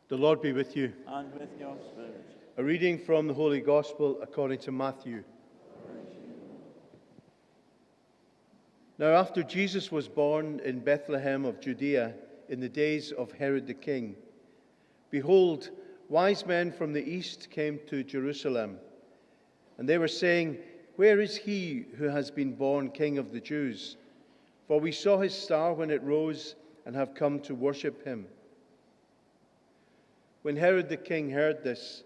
The Lord be with you. And with your spirit. A reading from the Holy Gospel according to Matthew. Now after Jesus was born in Bethlehem of Judea in the days of Herod the king, behold, wise men from the east came to Jerusalem, and they were saying, "Where is he who has been born King of the Jews? For we saw his star when it rose and have come to worship him." When Herod the king heard this,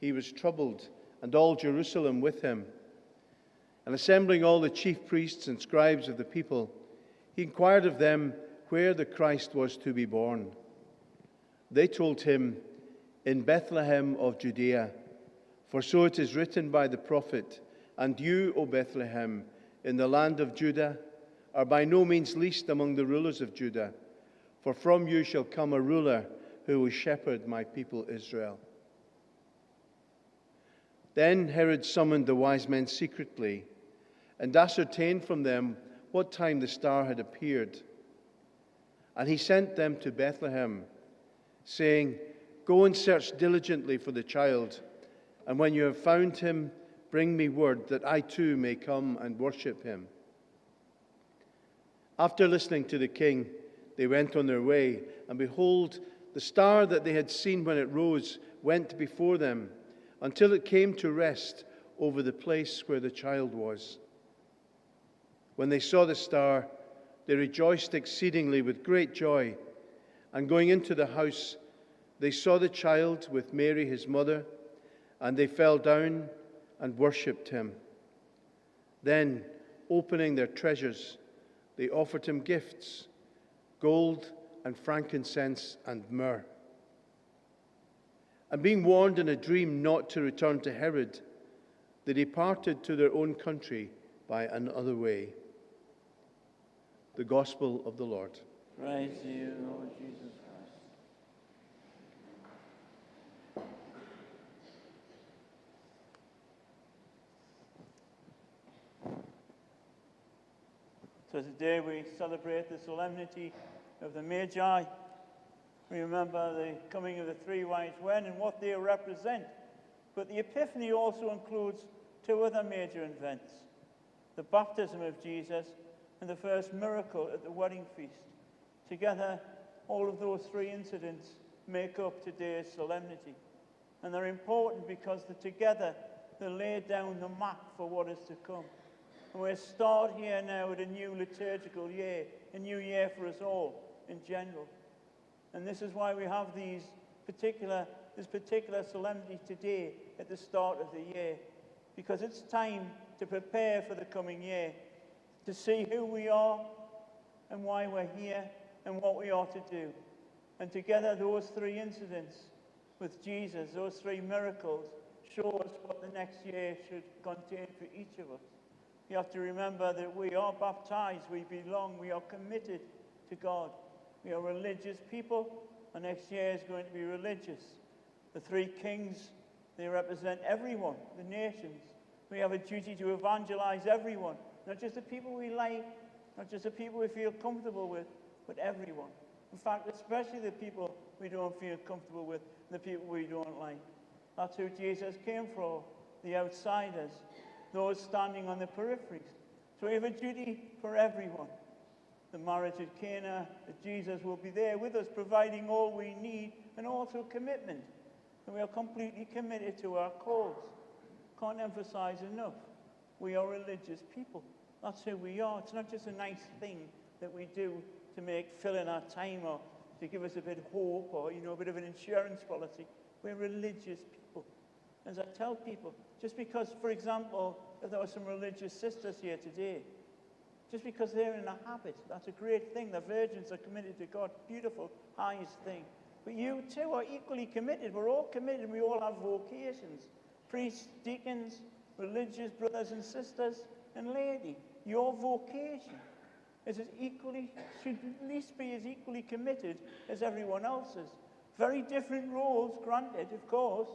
he was troubled, and all Jerusalem with him. And assembling all the chief priests and scribes of the people, he inquired of them where the Christ was to be born. They told him, "In Bethlehem of Judea, for so it is written by the prophet, 'And you, O Bethlehem, in the land of Judah, are by no means least among the rulers of Judah, for from you shall come a ruler who will shepherd my people Israel.'" Then Herod summoned the wise men secretly and ascertained from them what time the star had appeared. And he sent them to Bethlehem, saying, "Go and search diligently for the child, and when you have found him, bring me word that I too may come and worship him." After listening to the king, they went on their way, and behold, the star that they had seen when it rose went before them until it came to rest over the place where the child was. When they saw the star, they rejoiced exceedingly with great joy. And going into the house, they saw the child with Mary his mother, and they fell down and worshipped him. Then, opening their treasures, they offered him gifts, gold and frankincense and myrrh. And being warned in a dream not to return to Herod, they departed to their own country by another way. The Gospel of the Lord. Praise to you, Lord Jesus Christ. So today we celebrate the solemnity of the Magi. We remember the coming of the three wise men and what they represent. But the Epiphany also includes two other major events: the baptism of Jesus and the first miracle at the wedding feast. Together, all of those three incidents make up today's solemnity. And they're important because together they lay down the map for what is to come. And we start here now at a new liturgical year, a new year for us all in general. And this is why we have this particular solemnity today at the start of the year, because it's time to prepare for the coming year, to see who we are and why we're here and what we are to do. And together those three incidents with Jesus, those three miracles, show us what the next year should contain for each of us. You have to remember that we are baptized, we belong, we are committed to God. We are religious people, and next year is going to be religious. The three kings, they represent everyone, the nations. We have a duty to evangelize everyone, not just the people we like, not just the people we feel comfortable with, but everyone. In fact, especially the people we don't feel comfortable with, the people we don't like. That's who Jesus came for, the outsiders, those standing on the peripheries. So we have a duty for everyone. The marriage at Cana, that Jesus will be there with us, providing all we need, and also commitment. And we are completely committed to our cause. Can't emphasize enough. We are religious people. That's who we are. It's not just a nice thing that we do to fill in our time or to give us a bit of hope or, a bit of an insurance policy. We're religious people. As I tell people, just because, for example, if there were some religious sisters here today, just because they're in a habit, that's a great thing. The virgins are committed to God. Beautiful, highest thing. But you too are equally committed. We're all committed. We all have vocations. Priests, deacons, religious brothers and sisters, and laity. Your vocation should at least be as equally committed as everyone else's. Very different roles, granted, of course.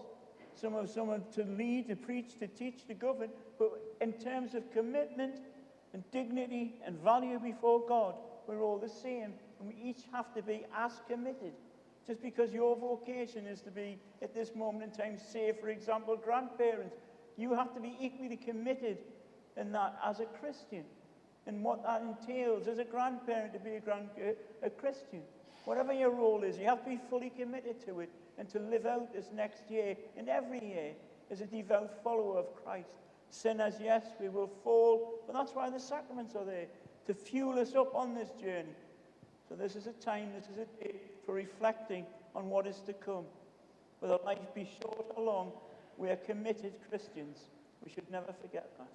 Some have someone to lead, to preach, to teach, to govern. But in terms of commitment and dignity and value before God, we're all the same. And we each have to be as committed Just because your vocation is to be, at this moment in time, say, for example, grandparents, you have to be equally committed in that as a Christian, and what that entails as a grandparent to be a Christian. Whatever your role is, you have to be fully committed to it and to live out this next year and every year as a devout follower of Christ. Sinners, yes, we will fall, but that's why the sacraments are there, to fuel us up on this journey. So this is a time, this is a day for reflecting on what is to come. Whether life be short or long, we are committed Christians. We should never forget that.